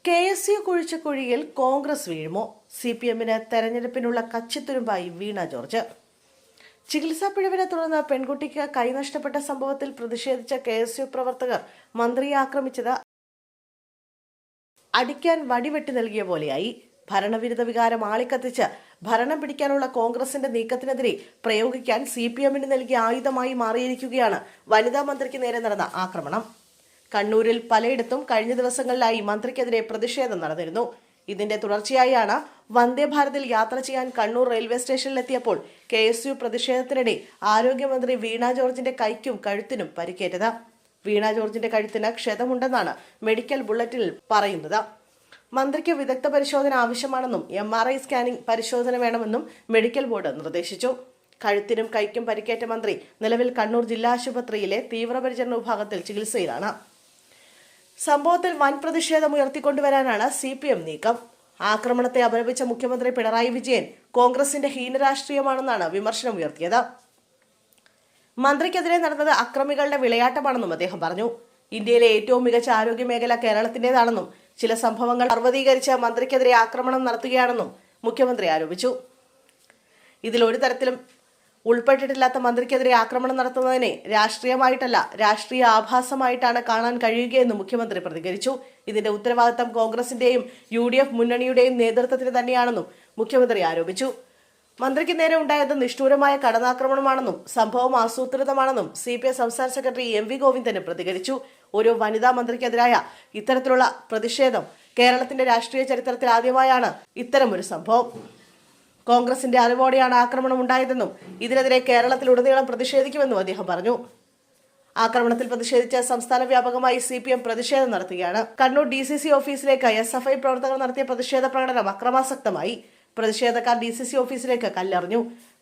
KSU കുഴിച്ച കുഴിയിൽ കോൺഗ്രസ് വീഴുമോ? CPM-ന് തെരഞ്ഞെടുപ്പിനുള്ള കച്ചിത്തുരുമ്പായി വീണ George. ചികിത്സാ പിഴവിനെ തുടർന്ന് പെൺകുട്ടിക്ക് കൈനഷ്ടപ്പെട്ട സംഭവത്തിൽ പ്രതിഷേധിച്ച KSU പ്രവർത്തകർ മന്ത്രിയെ ആക്രമിച്ചത് അടിക്കാൻ വടിവെട്ടി നൽകിയ പോലെയായി. ഭരണവിരുദ്ധ വികാരം ആളിക്കത്തിച്ച് ഭരണം പിടിക്കാനുള്ള കോൺഗ്രസിന്റെ നീക്കത്തിനെതിരെ പ്രയോഗിക്കാൻ CPM-ന് നൽകിയ ആയുധമായി മാറിയിരിക്കുകയാണ് വനിതാ മന്ത്രിക്ക് നേരെ നടന്ന ആക്രമണം. കണ്ണൂരിൽ പലയിടത്തും കഴിഞ്ഞ ദിവസങ്ങളിലായി മന്ത്രിക്കെതിരെ പ്രതിഷേധം നടന്നിരുന്നു. ഇതിന്റെ തുടർച്ചയായാണ് വന്ദേ ഭാരതിൽ യാത്ര ചെയ്യാൻ കണ്ണൂർ റെയിൽവേ സ്റ്റേഷനിലെത്തിയപ്പോൾ KSU പ്രതിഷേധത്തിനിടെ ആരോഗ്യമന്ത്രി വീണ ജോർജിന്റെ കൈക്കും കഴുത്തിനും പരിക്കേറ്റത്. വീണ ജോർജിന്റെ കഴുത്തിന് ക്ഷതമുണ്ടെന്നാണ് മെഡിക്കൽ ബുള്ളറ്റിൽ പറയുന്നത്. മന്ത്രിക്ക് വിദഗ്ധ പരിശോധന ആവശ്യമാണെന്നും MRI സ്കാനിംഗ് പരിശോധന വേണമെന്നും മെഡിക്കൽ ബോർഡ് നിർദ്ദേശിച്ചു. കഴുത്തിനും കൈക്കും പരിക്കേറ്റ മന്ത്രി നിലവിൽ കണ്ണൂർ ജില്ലാ ആശുപത്രിയിലെ തീവ്രപരിചരണ വിഭാഗത്തിൽ ചികിത്സയിലാണ്. സംഭവത്തിൽ വൻ പ്രതിഷേധം ഉയർത്തിക്കൊണ്ടുവരാനാണ് CPM നീക്കം. ആക്രമണത്തെ അപലപിച്ച മുഖ്യമന്ത്രി പിണറായി വിജയൻ കോൺഗ്രസിന്റെ ഹീനരാഷ്ട്രീയമാണെന്നാണ് വിമർശനം ഉയർത്തിയത്. മന്ത്രിക്കെതിരെ നടന്നത് അക്രമികളുടെ വിളയാട്ടമാണെന്നും അദ്ദേഹം പറഞ്ഞു. ഇന്ത്യയിലെ ഏറ്റവും മികച്ച ആരോഗ്യ മേഖല കേരളത്തിന്റേതാണെന്നും ചില സംഭവങ്ങൾ പർവ്വതീകരിച്ച് മന്ത്രിക്കെതിരെ ആക്രമണം നടത്തുകയാണെന്നും മുഖ്യമന്ത്രി ആരോപിച്ചു. ഇതിൽ ഒരു തരത്തിലും ഉൾപ്പെട്ടിട്ടില്ലാത്ത മന്ത്രിക്കെതിരെ ആക്രമണം നടത്തുന്നതിനെ രാഷ്ട്രീയമായിട്ടല്ല, രാഷ്ട്രീയ ആഭാസമായിട്ടാണ് കാണാൻ കഴിയുകയെന്ന് മുഖ്യമന്ത്രി പ്രതികരിച്ചു. ഇതിന്റെ ഉത്തരവാദിത്തം കോൺഗ്രസിന്റെയും UDF മുന്നണിയുടെയും നേതൃത്വത്തിന് തന്നെയാണെന്നും മുഖ്യമന്ത്രി ആരോപിച്ചു. മന്ത്രിക്ക് നേരെ ഉണ്ടായത് നിഷ്ഠൂരമായ കടന്നാക്രമണമാണെന്നും സംഭവം ആസൂത്രിതമാണെന്നും CPM സംസ്ഥാന സെക്രട്ടറി MV ഗോവിന്ദന് പ്രതികരിച്ചു. ഒരു വനിതാ മന്ത്രിക്കെതിരായ ഇത്തരത്തിലുള്ള പ്രതിഷേധം കേരളത്തിന്റെ രാഷ്ട്രീയ ചരിത്രത്തിൽ ആദ്യമായാണ് ഇത്തരമൊരു സംഭവം. കോൺഗ്രസിന്റെ അറിവോടെയാണ് ആക്രമണം ഉണ്ടായതെന്നും ഇതിനെതിരെ കേരളത്തിലുടനീളം പ്രതിഷേധിക്കുമെന്നും അദ്ദേഹം പറഞ്ഞു. ആക്രമണത്തിൽ പ്രതിഷേധിച്ച് സംസ്ഥാന വ്യാപകമായി CPM പ്രതിഷേധം നടത്തുകയാണ്. കണ്ണൂർ DCC ഓഫീസിലേക്ക് SFI പ്രവർത്തകർ നടത്തിയ പ്രതിഷേധ പ്രകടനം അക്രമാസക്തമായി. പ്രതിഷേധക്കാർ DCC ഓഫീസിലേക്ക് കല്ലെറിഞ്ഞു.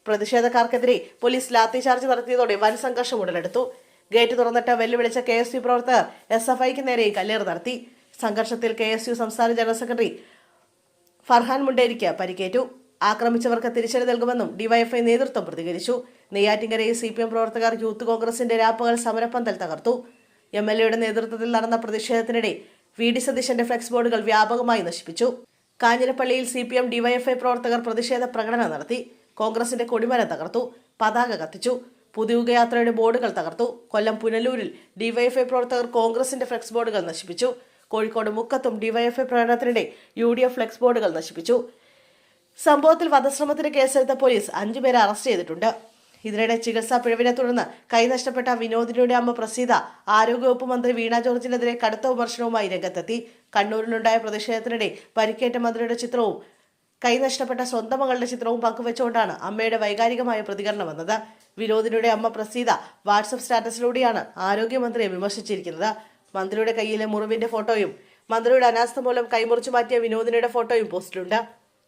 പ്രതിഷേധക്കാർക്കെതിരെ പോലീസ് ലാത്തിചാർജ് നടത്തിയതോടെ വൻ സംഘർഷം ഉടലെടുത്തു. ഗേറ്റ് തുറന്നിട്ട് വെല്ലുവിളിച്ച KSU പ്രവർത്തകർ SFIക്ക് നേരെ കല്ലേറ് നടത്തി. സംഘർഷത്തിൽ KSU സംസ്ഥാന ജനറൽ സെക്രട്ടറി ഫർഹാൻ മുണ്ടേരിക്ക് പരിക്കേറ്റു. ആക്രമിച്ചവർക്ക് തിരിച്ചടി നൽകുമെന്നും DYFI നേതൃത്വം പ്രതികരിച്ചു. നെയ്യാറ്റിൻകരയിൽ CPM പ്രവർത്തകർ യൂത്ത് കോൺഗ്രസിന്റെ രാപ്പകൽ സമരപ്പന്തൽ തകർത്തു. MLA-യുടെ നേതൃത്വത്തിൽ നടന്ന പ്രതിഷേധത്തിനിടെ VD സതീശന്റെ ഫ്ലെക്സ് ബോർഡുകൾ വ്യാപകമായി നശിപ്പിച്ചു. കാഞ്ഞിരപ്പള്ളിയിൽ CPM DYFI പ്രവർത്തകർ പ്രതിഷേധ പ്രകടനം നടത്തി. കോൺഗ്രസിന്റെ കൊടിമരം തകർത്തു, പതാക കത്തിച്ചു, പുതുയുഗയാത്രയുടെ ബോർഡുകൾ തകർത്തു. കൊല്ലം പുനലൂരിൽ DYFI പ്രവർത്തകർ കോൺഗ്രസിന്റെ ഫ്ലെക്സ് ബോർഡുകൾ നശിപ്പിച്ചു. കോഴിക്കോട് മുക്കത്തും DYFI പ്രകടനത്തിനിടെ UDF ഫ്ലെക്സ് ബോർഡുകൾ നശിപ്പിച്ചു. സംഭവത്തിൽ വധശ്രമത്തിന് കേസെടുത്ത പോലീസ് 5 പേരെ അറസ്റ്റ് ചെയ്തിട്ടുണ്ട്. ഇതിനിടെ ചികിത്സാ പിഴവിനെ തുടർന്ന് കൈനഷ്ടപ്പെട്ട വിനോദിനിയുടെ അമ്മ പ്രസീത ആരോഗ്യവകുപ്പ് മന്ത്രി വീണ ജോർജിനെതിരെ കടുത്ത വിമർശനവുമായി രംഗത്തെത്തി. കണ്ണൂരിലുണ്ടായ പ്രതിഷേധത്തിനിടെ പരിക്കേറ്റ മന്ത്രിയുടെ ചിത്രവും കൈനഷ്ടപ്പെട്ട സ്വന്തം മകളുടെ ചിത്രവും പങ്കുവെച്ചുകൊണ്ടാണ് അമ്മയുടെ വൈകാരികമായ പ്രതികരണം വന്നത്. വിനോദിനിയുടെ അമ്മ പ്രസീത വാട്സപ്പ് സ്റ്റാറ്റസിലൂടെയാണ് ആരോഗ്യമന്ത്രിയെ വിമർശിച്ചിരിക്കുന്നത്. മന്ത്രിയുടെ കയ്യിലെ മുറിവിന്റെ ഫോട്ടോയും മന്ത്രിയുടെ അനാസ്ഥ മൂലം കൈമുറിച്ചു മാറ്റിയ വിനോദിനിയുടെ ഫോട്ടോയും പോസ്റ്റിലുണ്ട്.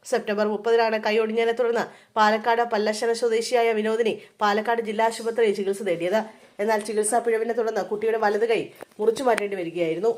സെപ്റ്റംബർ 30-നാണ് കൈ ഒടിഞ്ഞതിനെ തുടർന്ന് പാലക്കാട് പല്ലശ്ശന സ്വദേശിയായ വിനോദിനി പാലക്കാട് ജില്ലാ ആശുപത്രിയിൽ ചികിത്സ തേടിയത്. എന്നാൽ ചികിത്സാ പിഴവിനെ തുടർന്ന് കുട്ടിയുടെ വലത് കൈ മുറിച്ചു മാറ്റേണ്ടി വരികയായിരുന്നു.